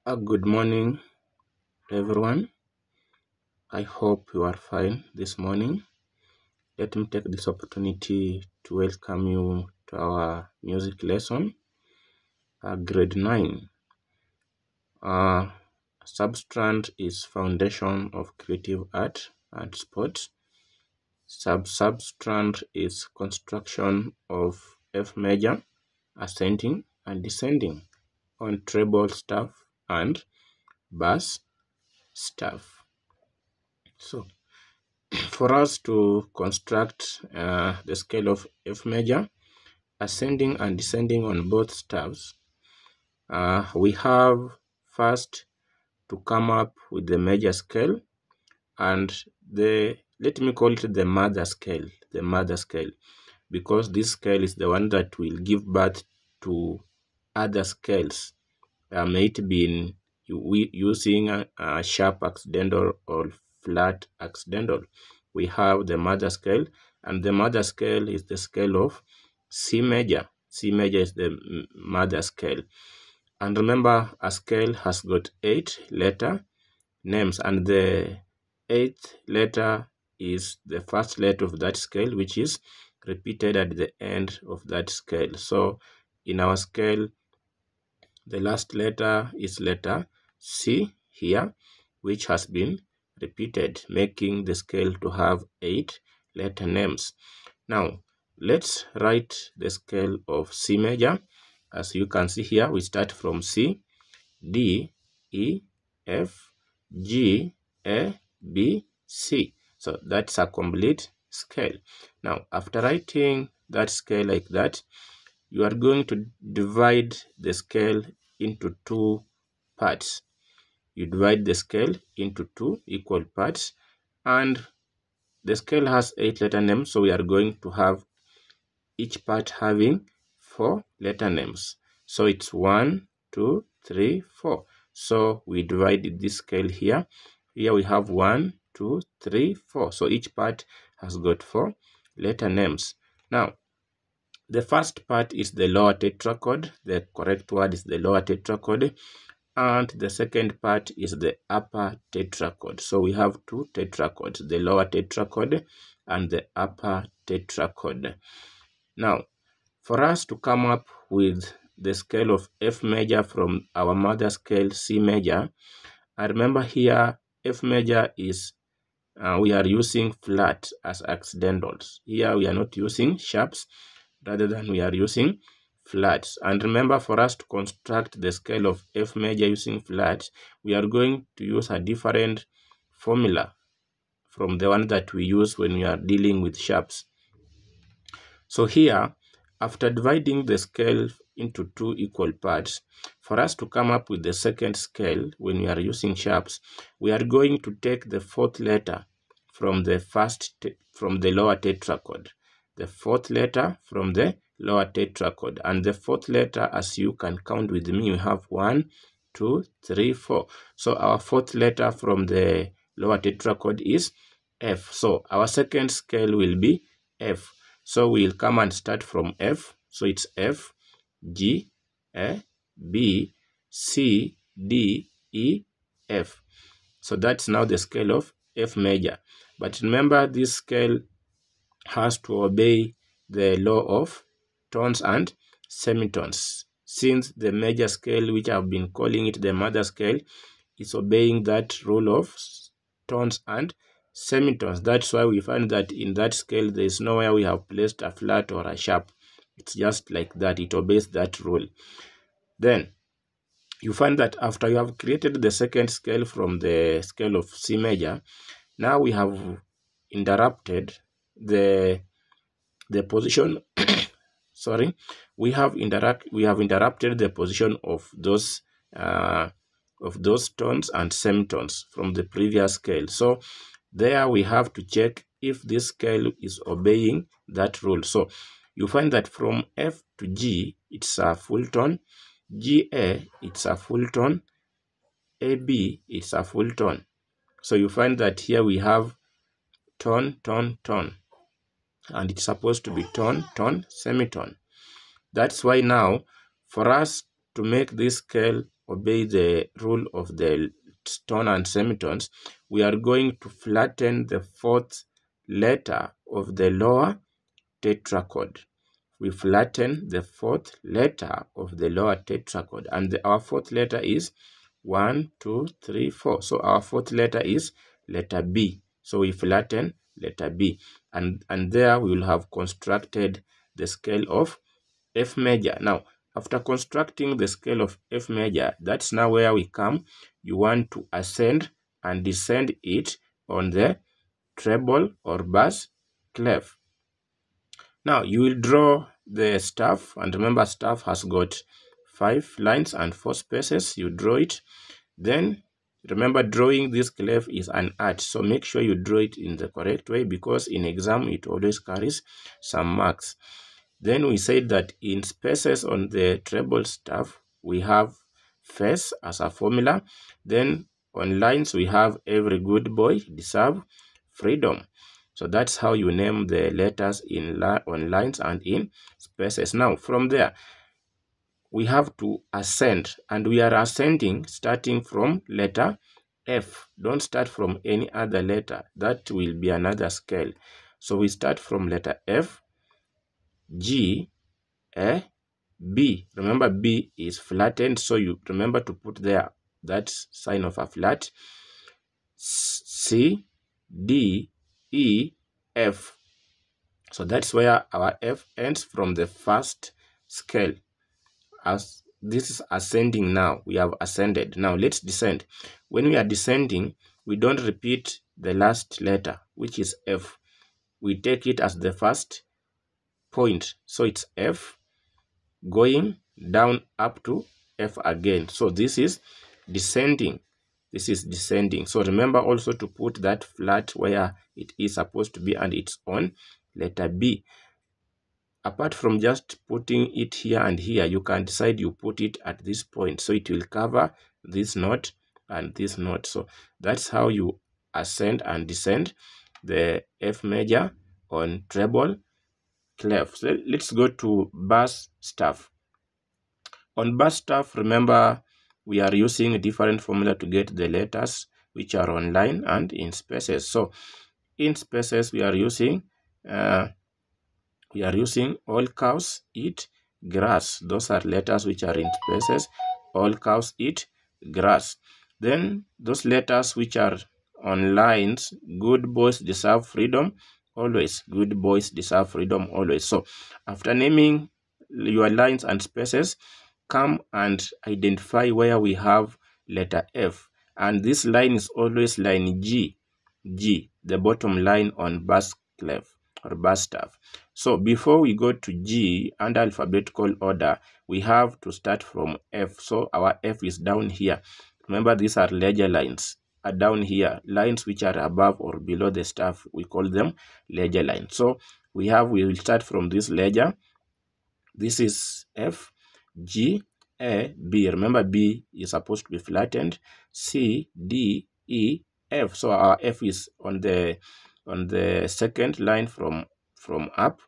Good morning, everyone. I hope you are fine this morning. Let me take this opportunity to welcome you to our music lesson, grade 9. Substrand is foundation of creative art and sport. Substrand is construction of F major, ascending and descending on treble staff and bass staff. So, for us to construct the scale of F major, ascending and descending on both staves, we have first to come up with the major scale and let me call it the mother scale, because this scale is the one that will give birth to other scales. May it be in using a sharp accidental or flat accidental. We have the mother scale, and the mother scale is the scale of C major. C major is the mother scale. And remember, a scale has got 8 letter names, and the 8th letter is the first letter of that scale, which is repeated at the end of that scale. So in our scale, the last letter is letter C here, which has been repeated, making the scale to have 8 letter names. Now, let's write the scale of C major. As you can see here, we start from C, D, E, F, G, A, B, C. So that's a complete scale. Now, after writing that scale like that, you are going to divide the scale into 2 parts. You divide the scale into 2 equal parts, and the scale has 8 letter names, so we are going to have each part having 4 letter names. So it's 1, 2, 3, 4. So we divided this scale here. Here we have 1, 2, 3, 4. So each part has got 4 letter names. Now, the first part is the lower tetrachord. The correct word is the lower tetrachord. And the second part is the upper tetrachord. So we have 2 tetrachords, the lower tetrachord and the upper tetrachord. Now, for us to come up with the scale of F major from our mother scale C major, I remember here F major is we are using flat as accidentals. Here we are not using sharps, rather than we are using flats. And remember, for us to construct the scale of F major using flats, we are going to use a different formula from the one that we use when we are dealing with sharps. So here, after dividing the scale into 2 equal parts, for us to come up with the second scale when we are using sharps, we are going to take the 4th letter from the lower tetrachord. The 4th letter from the lower tetrachord. And the 4th letter, as you can count with me, we have 1, 2, 3, 4. So our 4th letter from the lower tetrachord is F. So our second scale will be F. So we'll come and start from F. So it's F, G, A, B, C, D, E, F. So that's now the scale of F major. But remember, this scale has to obey the law of tones and semitones. Since the major scale, which I've been calling it the mother scale, is obeying that rule of tones and semitones. That's why we find that in that scale, there is nowhere we have placed a flat or a sharp. It's just like that. It obeys that rule. Then you find that after you have created the second scale from the scale of C major, now we have interrupted the position. Sorry, we have interrupted the position of those tones and semitones from the previous scale. So there we have to check if this scale is obeying that rule. So you find that from F to G, it's a full tone. GA, it's a full tone. AB, it's a full tone. So you find that here we have tone, tone, tone. And it's supposed to be tone, tone, semitone. That's why now, for us to make this scale obey the rule of the tone and semitones, we are going to flatten the fourth letter of the lower tetrachord. We flatten the fourth letter of the lower tetrachord, and our fourth letter is 1, 2, 3, 4. So our fourth letter is letter B. So we flatten letter B, and there we will have constructed the scale of F major. Now, after constructing the scale of F major, that's now where we come. You want to ascend and descend it on the treble or bass clef. Now, you will draw the staff, and remember, staff has got 5 lines and 4 spaces. You draw it. Then, remember, drawing this clef is an art, so make sure you draw it in the correct way, because in exam, it always carries some marks. Then we said that in spaces on the treble staff, we have face as a formula. Then on lines, we have every good boy deserve freedom. So that's how you name the letters on lines and in spaces. Now, from there, we have to ascend, and we are ascending starting from letter F. Don't start from any other letter. That will be another scale. So we start from letter F, G, A, B. Remember, B is flattened, so you remember to put there that sign of a flat. C, D, E, F. So that's where our F ends from the first scale. As this is ascending now, we have ascended. Now let's descend. When we are descending, we don't repeat the last letter, which is F. We take it as the first point. So it's F going down up to F again. So this is descending. This is descending. So remember also to put that flat where it is supposed to be, and it's on letter B. Apart from just putting it here and here, you can decide you put it at this point, so it will cover this note and this note. So that's how you ascend and descend the F major on treble clef. So let's go to bass staff. On bass staff, remember, we are using a different formula to get the letters which are on line and in spaces. So in spaces, we are using all cows eat grass. Those are letters which are in spaces. All cows eat grass. Then those letters which are on lines, good boys deserve freedom always. Good boys deserve freedom always. So after naming your lines and spaces, come and identify where we have letter F. And this line is always line G, the bottom line on bass clef or bass staff. So before we go to G under alphabetical order, we have to start from F. So our F is down here. Remember, these are ledger lines. Are down here. Lines which are above or below the staff, we call them ledger lines. So we will start from this ledger. This is F, G, A, B. Remember, B is supposed to be flattened. C, D, E, F. So our F is on the second line from up.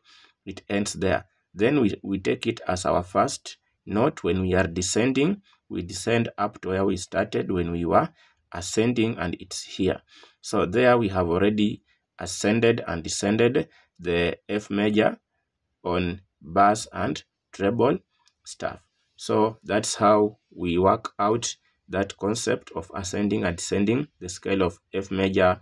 It ends there. Then we take it as our first note. When we are descending, we descend up to where we started when we were ascending, and it's here. So there we have already ascended and descended the F major on bass and treble staff. So that's how we work out that concept of ascending and descending the scale of F major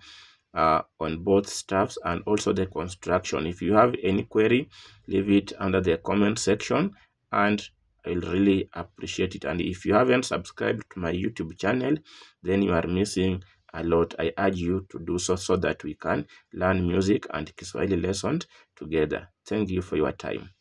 on both staffs, and also the construction. If you have any query, leave it under the comment section, and I'll really appreciate it. And if you haven't subscribed to my YouTube channel, then you are missing a lot. I urge you to do so that we can learn music and Kiswahili lessons together. Thank you for your time.